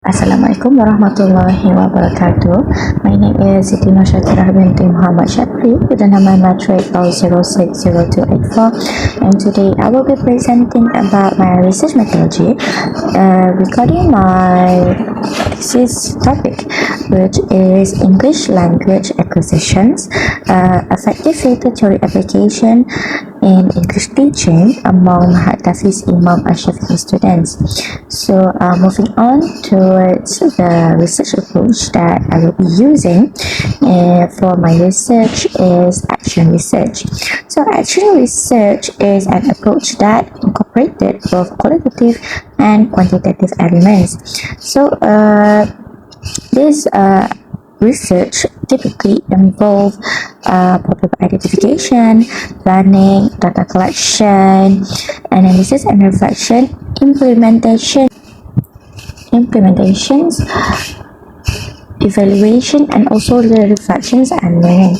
Assalamualaikum warahmatullahi wabarakatuh. My name is Siti Nur Syakirah binti Muhammad Syakri with the number matric 060284, and today I will be presenting about my research methodology regarding my thesis topic, which is English language acquisitions, effective filter theory application in English teaching among Mahat Tafiz Imam Ash-Shafi'i students. So moving on towards the research approach that I will be using for my research is action research. So action research is an approach that incorporated both qualitative and quantitative elements. So this research typically involve problem identification, planning, data collection, analysis and reflection, implementations, evaluation, and also the reflections and learning.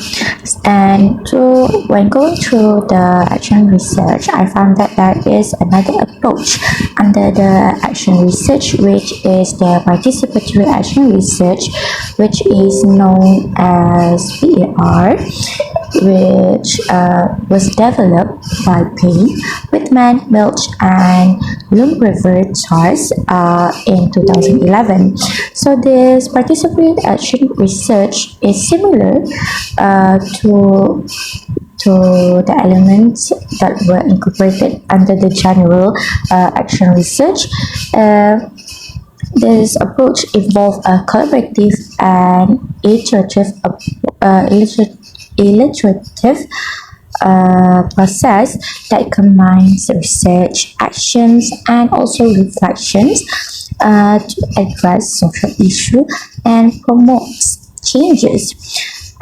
And so when going through the action research, I found that there is another approach under the action research, which is the participatory action research, which is known as PAR, which was developed by Payne, Whitman, Milch, and Lumbriver-Charles in 2011. So this participatory action research is similar to the elements that were incorporated under the general action research. This approach involves a collaborative and iterative process that combines research, actions, and also reflections to address social issues and promotes changes.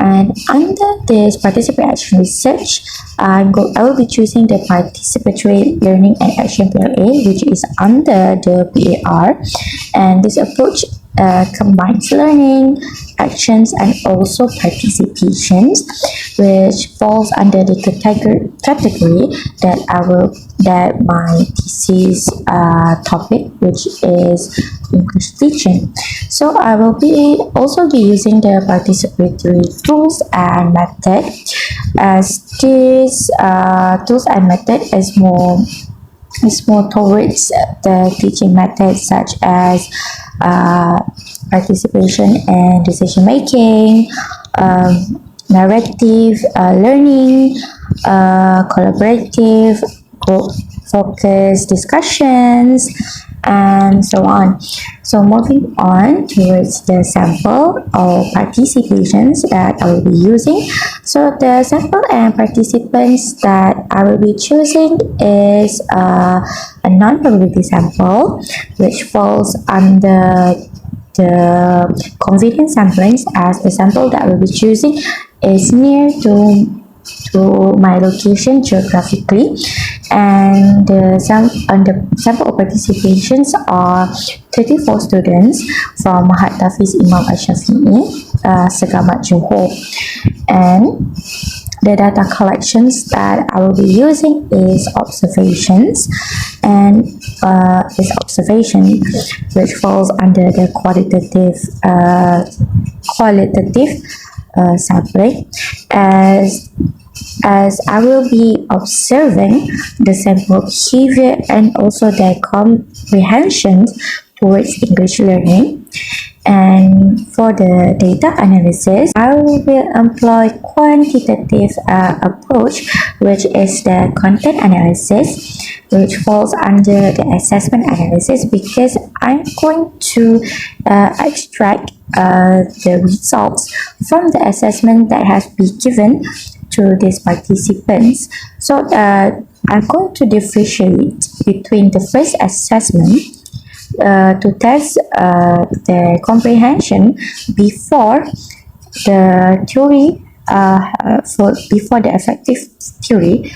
And under this participatory action research, I will be choosing the participatory learning and action PLA, which is under the PAR. And this approach combines learning, actions, and also participations, which falls under the category that my thesis topic, which is English teaching. So I will also be using the participatory tools and method, as these tools and method is more towards the teaching methods such as participation and decision making, narrative learning, collaborative group focus discussions, and so on. So moving on towards the sample or participations that I will be using. So the sample and participants that I will be choosing is a non-probability sample, which falls under the convenient samplings, as the sample that I will be choosing is near to my location geographically, and the sample participations are 34 students from Mahat Tafiz Imam Ash-Shafi'i, Segamat Johor. And the data collections that I will be using is observations, and observation, which falls under the qualitative sampling, as I will be observing the sample behavior and also their comprehension towards English learning. And for the data analysis, I will employ quantitative approach, which is the content analysis, which falls under the assessment analysis, because I'm going to extract the results from the assessment that has been given to these participants. So I'm going to differentiate between the first assessment to test the comprehension before the theory, before the effective theory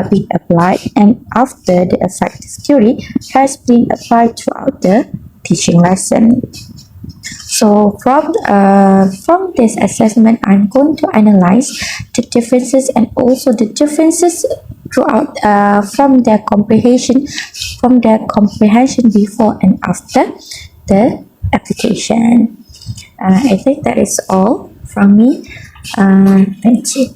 being applied, and after the effective theory has been applied throughout the teaching lesson. So from this assessment, I'm going to analyze the differences and also the differences throughout from their comprehension before and after the application. I think that is all from me. Thank you.